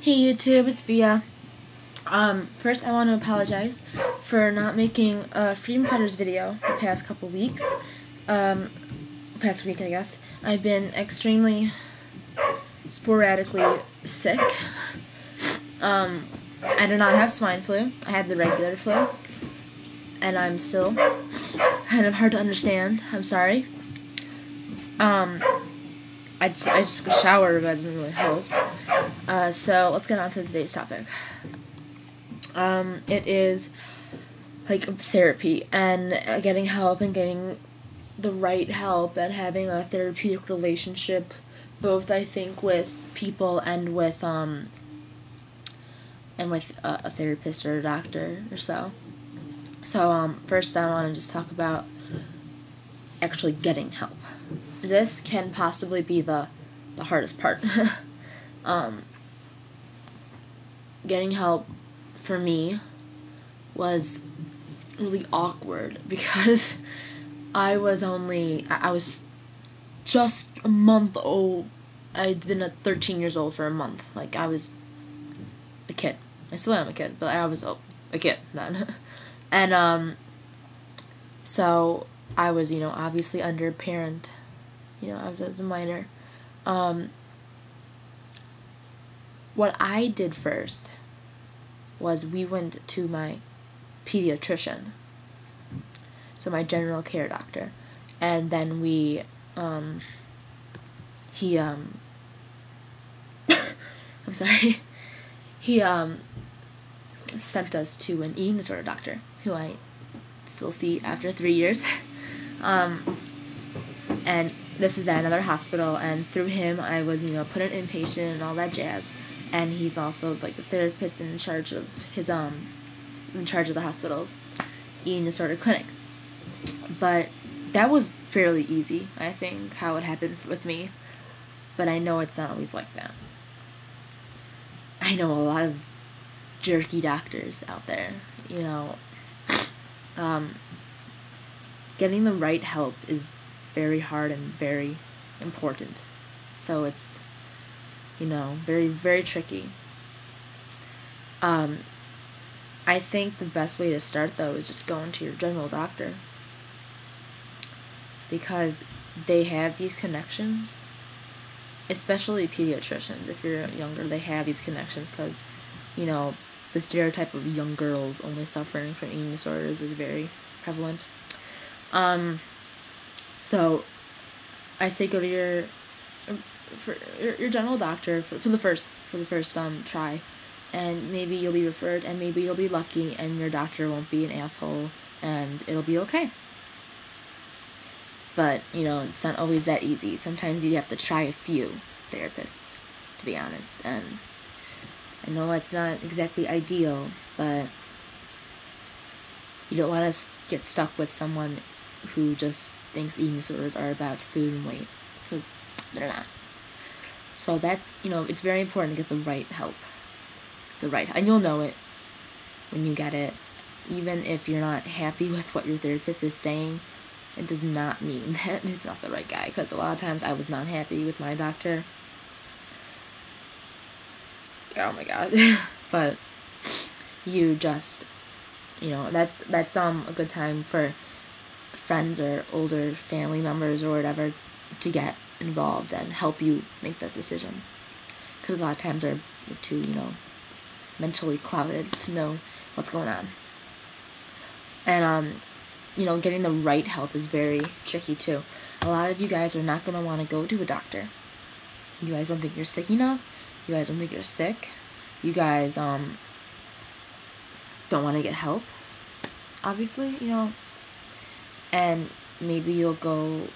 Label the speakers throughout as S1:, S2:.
S1: Hey YouTube, it's Bia. First I want to apologize for not making a Freedom Fighters video the past couple weeks. Past week, I guess. I've been extremely sporadically sick. I do not have swine flu. I had the regular flu. And I'm still kind of hard to understand. I'm sorry. I just took a shower, but it doesn't really help. So let's get on to today's topic. It is like therapy and getting help and getting the right help and having a therapeutic relationship, both I think with people and with a therapist or a doctor or so. So first I want to just talk about actually getting help. This can possibly be the hardest part. Getting help for me was really awkward because I was just a month old. I'd been at 13 years old for a month. Like, I was a kid. I still am a kid, but I was a kid then. And so I was, obviously under a parent. I was a minor. What I did first was we went to my pediatrician, so my general care doctor, and then I'm sorry, he sent us to an eating disorder doctor, who I still see after 3 years, and this is at another hospital, and through him I was, put in inpatient and all that jazz. And he's also like the therapist in charge of the hospital's eating disorder clinic. But that was fairly easy, I think, how it happened with me. But I know it's not always like that. I know a lot of jerky doctors out there, getting the right help is very hard and very important. So it's very, very tricky. I think the best way to start, though, is just going to your general doctor, because they have these connections, especially pediatricians. If you're younger, they have these connections because, the stereotype of young girls only suffering from eating disorders is very prevalent. So I say go to your general doctor for the first try, and maybe you'll be referred, and maybe you'll be lucky and your doctor won't be an asshole and it'll be okay. But it's not always that easy. Sometimes you have to try a few therapists, to be honest, and I know that's not exactly ideal, but you don't want to get stuck with someone who just thinks eating disorders are about food and weight, because they're not. So that's, it's very important to get the right help. And you'll know it when you get it. Even if you're not happy with what your therapist is saying, it does not mean that it's not the right guy. Because a lot of times I was not happy with my doctor. Oh my god. But you just, that's a good time for friends or older family members or whatever to get involved and help you make that decision, because a lot of times they're too mentally clouded to know what's going on. And getting the right help is very tricky too. A lot of you guys are not going to want to go to a doctor. You guys don't think you're sick enough. You guys don't think you're sick. You guys don't want to get help, obviously, and maybe you'll go.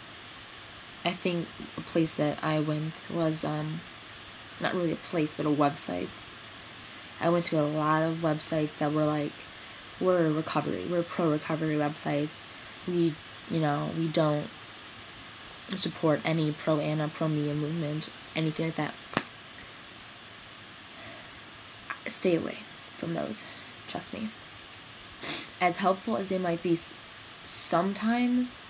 S1: I think a place that I went was, not really a place, but a website. I went to a lot of websites that were like, we're pro-recovery websites. We don't support any pro-Anna, pro-Mia movement, anything like that. Stay away from those, trust me. As helpful as they might be sometimes,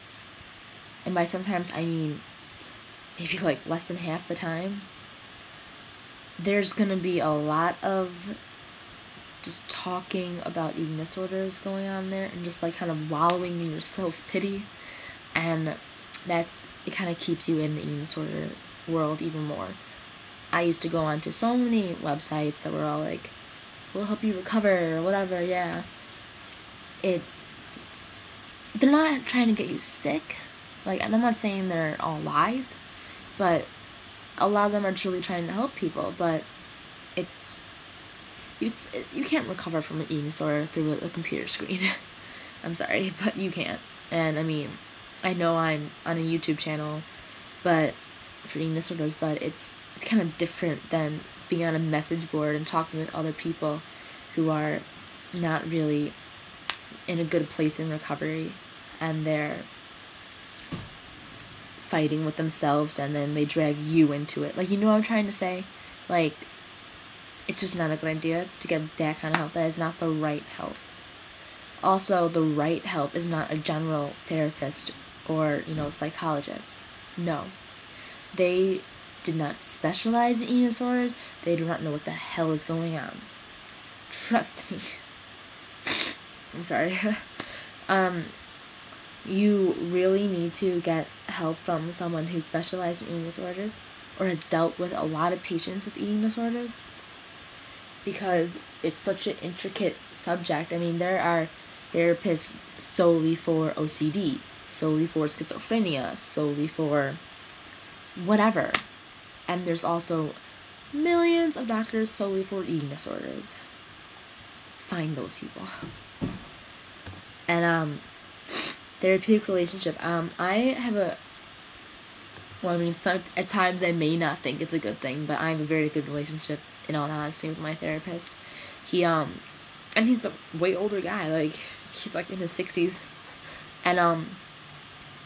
S1: and by sometimes I mean maybe like less than half the time, there's gonna be a lot of just talking about eating disorders going on there, and just like kind of wallowing in your self-pity, and it kind of keeps you in the eating disorder world even more. I used to go onto so many websites that were all like, we'll help you recover or whatever. Yeah, they're not trying to get you sick, like, and I'm not saying they're all lies, but a lot of them are truly trying to help people. But you can't recover from an eating disorder through a computer screen. I'm sorry, but you can't. And I mean, I know I'm on a YouTube channel, but for eating disorders, but it's kind of different than being on a message board and talking with other people who are not really in a good place in recovery, and they're fighting with themselves, and then they drag you into it. Like, you know what I'm trying to say? Like, it's just not a good idea to get that kind of help. That is not the right help. Also, the right help is not a general therapist or, psychologist. No. They did not specialize in eating disorders. They do not know what the hell is going on. Trust me. I'm sorry. You really need to get help from someone who specializes in eating disorders or has dealt with a lot of patients with eating disorders, because it's such an intricate subject. I mean, there are therapists solely for OCD, solely for schizophrenia, solely for whatever. And there's also millions of doctors solely for eating disorders. Find those people. And therapeutic relationship. I have at times I may not think it's a good thing, but I have a very good relationship, in all honesty, with my therapist. And he's a way older guy, like, he's like in his 60s, and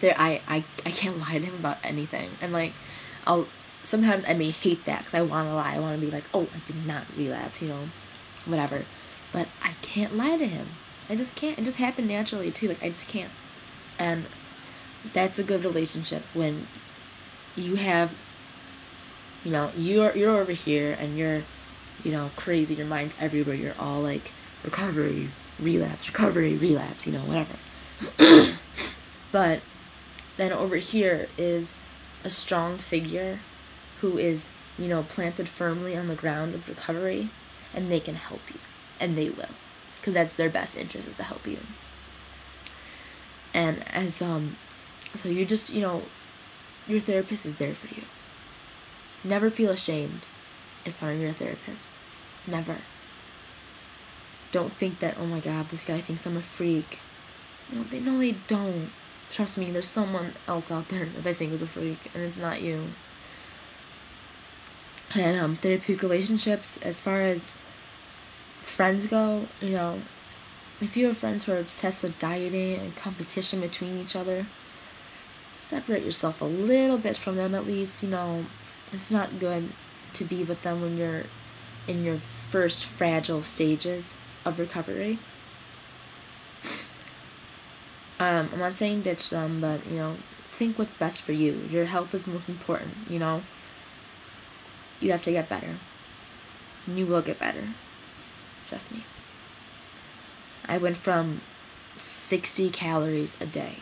S1: I can't lie to him about anything, and like, sometimes I may hate that, because I want to lie, I want to be like, oh, I did not relapse, whatever, but I can't lie to him. I just can't. It just happened naturally too, like, I just can't. And that's a good relationship, when you have, you're over here and you're, crazy, your mind's everywhere, you're all like, recovery, relapse, whatever. But then over here is a strong figure who is, planted firmly on the ground of recovery, and they can help you, and they will, because that's their best interest, is to help you. And as so you just, your therapist is there for you. Never feel ashamed in front of your therapist. Never. Don't think that, oh my god, this guy thinks I'm a freak. No, they don't. Trust me, there's someone else out there that they think is a freak, and it's not you. And therapeutic relationships, as far as friends go, if you have friends who are obsessed with dieting and competition between each other, separate yourself a little bit from them, at least. It's not good to be with them when you're in your first fragile stages of recovery. I'm not saying ditch them, but, think what's best for you. Your health is most important, You have to get better. You will get better. Trust me. I went from 60 calories a day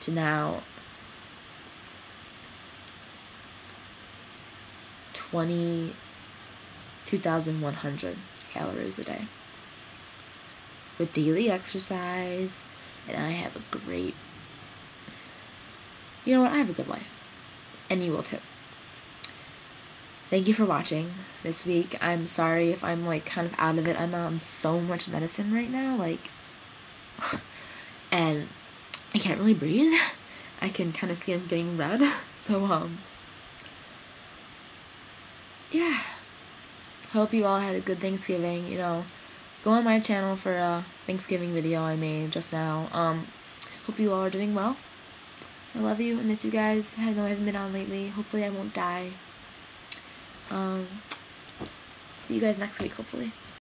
S1: to now 2,100 calories a day with daily exercise, and I have a great, I have a good life, and you will too. Thank you for watching this week. I'm sorry if I'm like kind of out of it. I'm on so much medicine right now, like, and I can't really breathe. I can kind of see I'm getting red. So yeah. Hope you all had a good Thanksgiving. Go on my channel for a Thanksgiving video I made just now. Hope you all are doing well. I love you. I miss you guys. I know I haven't been on lately. Hopefully I won't die. See you guys next week, hopefully.